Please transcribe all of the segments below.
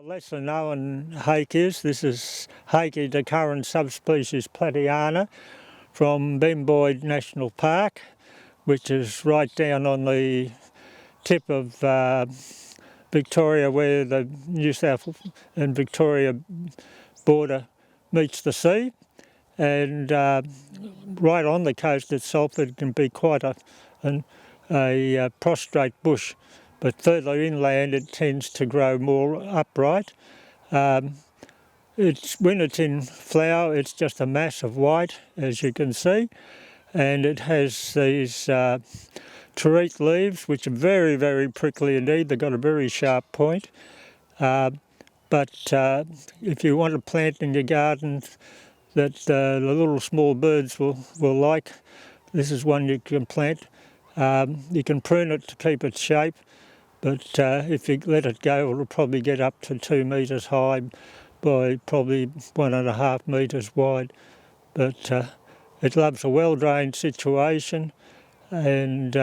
Lesser known hake is, this is Hakea the current subspecies Platiana from Bemboid National Park, which is right down on the tip of Victoria, where the New South and Victoria border meets the sea, and right on the coast itself it can be quite a prostrate bush, but further inland it tends to grow more upright. When it's in flower, it's just a mass of white, as you can see, and it has these terete leaves, which are very, very prickly indeed. They've got a very sharp point. But if you want to plant in your garden that the little small birds will like, this is one you can plant. You can prune it to keep its shape, but if you let it go, it'll probably get up to 2 metres high by probably 1.5 metres wide. But it loves a well-drained situation and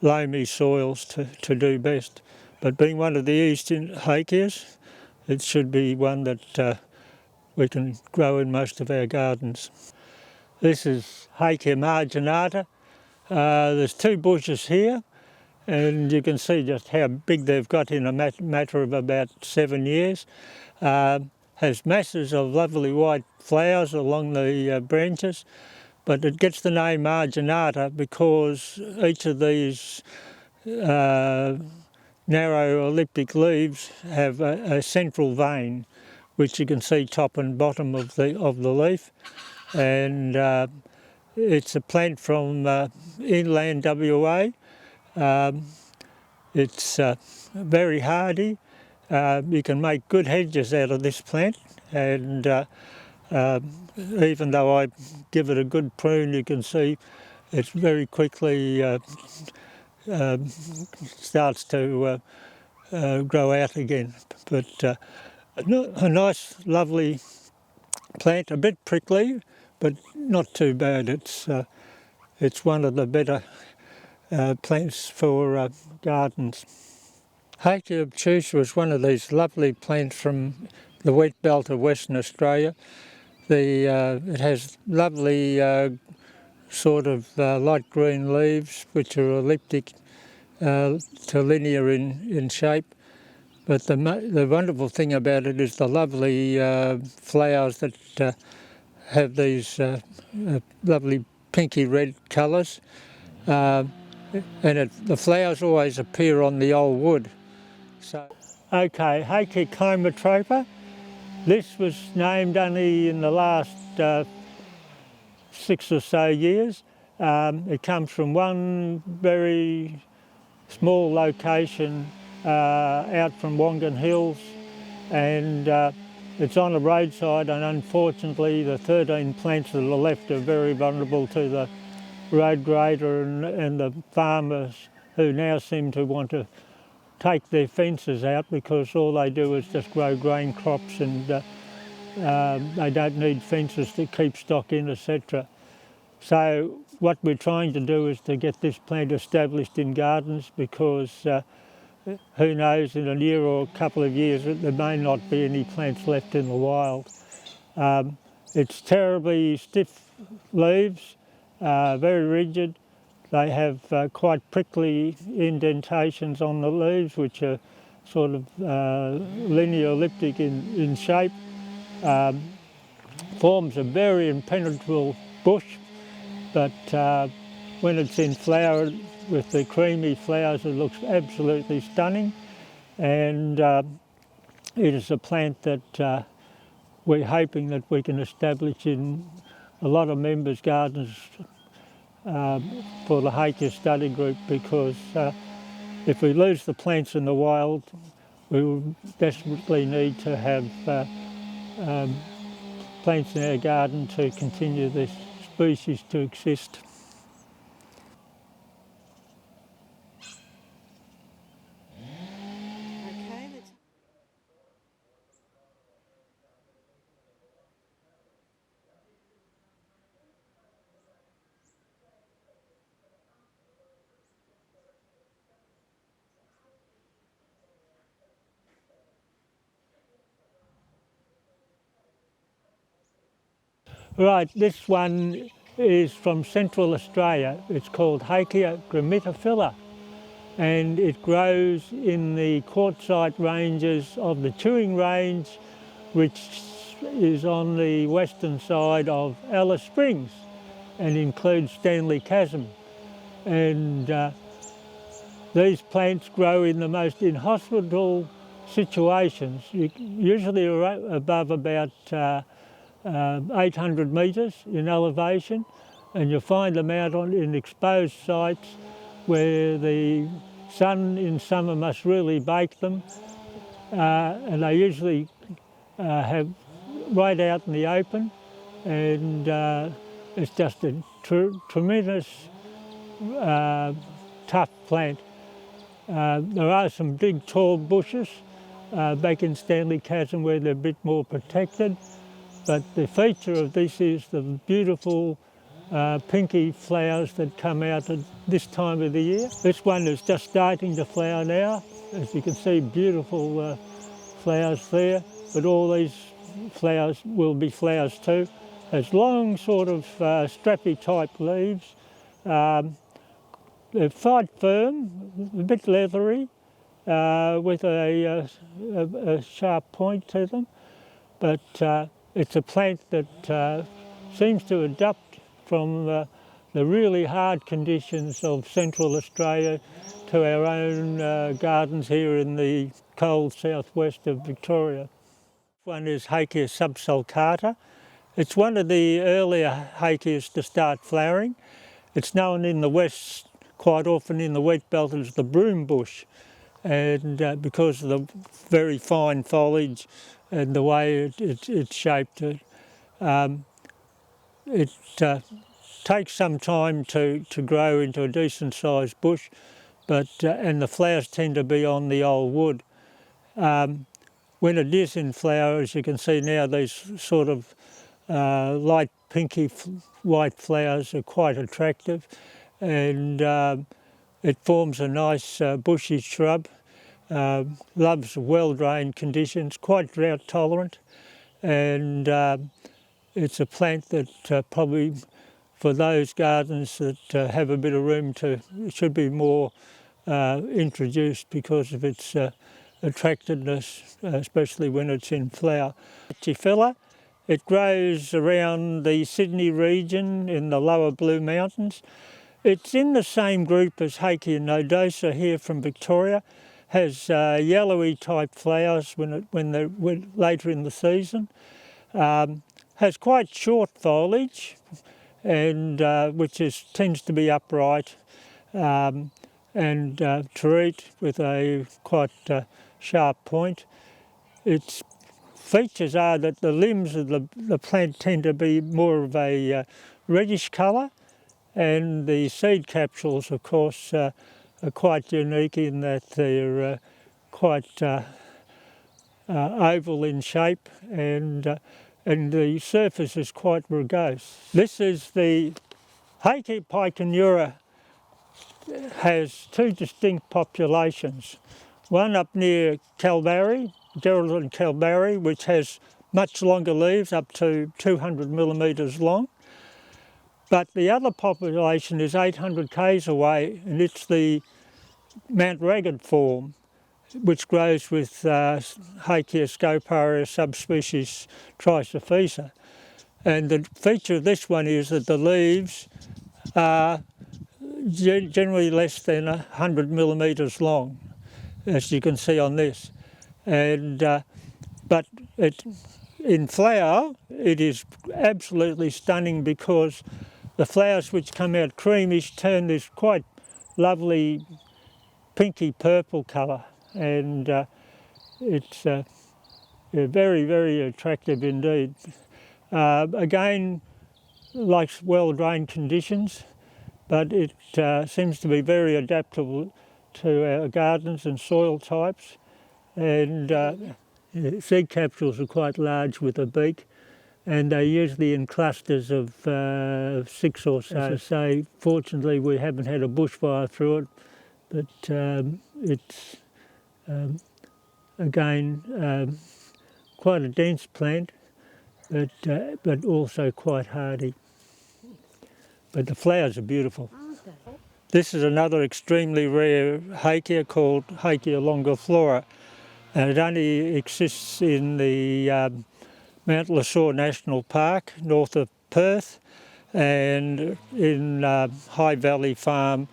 loamy soils to do best. But being one of the eastern hakeas, it should be one that we can grow in most of our gardens. This is Hakea marginata. There's two bushes here, and you can see just how big they've got in a matter of about 7 years. Has masses of lovely white flowers along the branches, but it gets the name marginata because each of these narrow elliptic leaves have a central vein, which you can see top and bottom of the leaf, and it's a plant from inland WA. It's very hardy. You can make good hedges out of this plant, and even though I give it a good prune, you can see it very quickly starts to grow out again. But a nice, lovely plant, a bit prickly, but not too bad. It's one of the better plants for gardens. Hakea obtuse was one of these lovely plants from the wet belt of Western Australia. It has lovely sort of light green leaves, which are elliptic to linear in shape. But the wonderful thing about it is the lovely flowers that have these lovely pinky red colours. And the flowers always appear on the old wood. So, okay, Hakea chromatropa. This was named only in the last 6 or so years. It comes from one very small location out from Wongan Hills, and it's on the roadside, and unfortunately the 13 plants that are left are very vulnerable to the road grader and the farmers, who now seem to want to take their fences out because all they do is just grow grain crops, and they don't need fences to keep stock in, etc. So what we're trying to do is to get this plant established in gardens, because who knows, in a year or a couple of years there may not be any plants left in the wild. It's terribly stiff leaves, very rigid. They have quite prickly indentations on the leaves, which are sort of linear elliptic in shape. Forms a very impenetrable bush, but when it's in flower with the creamy flowers, it looks absolutely stunning. And it is a plant that we're hoping that we can establish in a lot of members' gardens for the Hakea study group, because if we lose the plants in the wild, we will desperately need to have plants in our garden to continue this species to exist. Right, this one is from Central Australia. It's called Hakea grammatophylla, and it grows in the quartzite ranges of the Chewing Range, which is on the western side of Alice Springs and includes Stanley Chasm. And these plants grow in the most inhospitable situations, usually above about 800 metres in elevation, and you'll find them out in exposed sites where the sun in summer must really bake them, and they usually have right out in the open, and it's just a tremendous tough plant. There are some big tall bushes back in Stanley Chasm where they're a bit more protected, but the feature of this is the beautiful pinky flowers that come out at this time of the year. This one is just starting to flower now. As you can see, beautiful flowers there, but all these flowers will be flowers too. Has long sort of strappy type leaves. They're quite firm, a bit leathery, with a sharp point to them, but it's a plant that seems to adapt from the really hard conditions of Central Australia to our own gardens here in the cold southwest of Victoria. One is Hakea subsulcata. It's one of the earlier Hakeas to start flowering. It's known in the west quite often in the wheat belt as the broom bush, and because of the very fine foliage and the way it's shaped. It takes some time to grow into a decent sized bush, but and the flowers tend to be on the old wood. When it is in flower, as you can see now, these sort of light pinky white flowers are quite attractive, and it forms a nice bushy shrub. Loves well-drained conditions, quite drought tolerant, and it's a plant that probably for those gardens that have a bit of room should be more introduced because of its attractiveness, especially when it's in flower. Grammatophylla, it grows around the Sydney region in the lower Blue Mountains. It's in the same group as Hakea nodosa here from Victoria. Has yellowy type flowers when they're later in the season. Has quite short foliage, and which tends to be upright, and terete with a quite sharp point. Its features are that the limbs of the plant tend to be more of a reddish colour, and the seed capsules, of course, are quite unique in that they're quite oval in shape, and the surface is quite rugose. This is the Hakea picconura. Has two distinct populations. One up near Kalbarri, Geraldton Kalbarri, which has much longer leaves, up to 200 millimetres long. But the other population is 800 k's away, and it's the Mount Ragged form, which grows with Hakea scoparia subspecies Trisophisa. And the feature of this one is that the leaves are generally less than 100 millimetres long, as you can see on this. And but in flower, it is absolutely stunning because the flowers which come out creamish turn this quite lovely pinky purple colour, and it's very, very attractive indeed. Again, likes well-drained conditions, but it seems to be very adaptable to our gardens and soil types, and seed capsules are quite large with a beak, and they're usually in clusters of 6 or so. As I say, fortunately we haven't had a bushfire through it, but it's again quite a dense plant, but also quite hardy. But the flowers are beautiful. This is another extremely rare hakea called Hakea longiflora, and it only exists in the Mount Lesaur National Park north of Perth and in High Valley Farm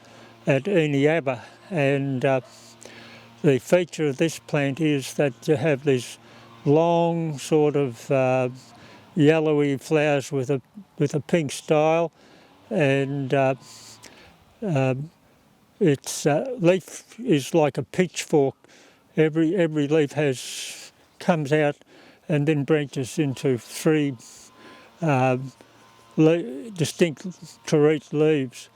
at Eneabba. And the feature of this plant is that you have these long sort of yellowy flowers with a pink style, and its leaf is like a pitchfork. Every leaf comes out and then branches into three distinct terete leaves.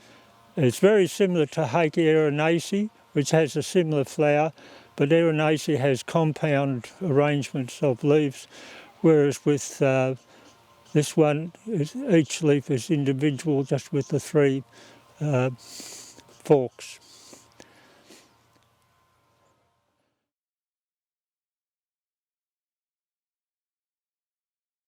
It's very similar to Hakea erinaceae, which has a similar flower, but erinaceae has compound arrangements of leaves, whereas with this one, each leaf is individual, just with the three forks.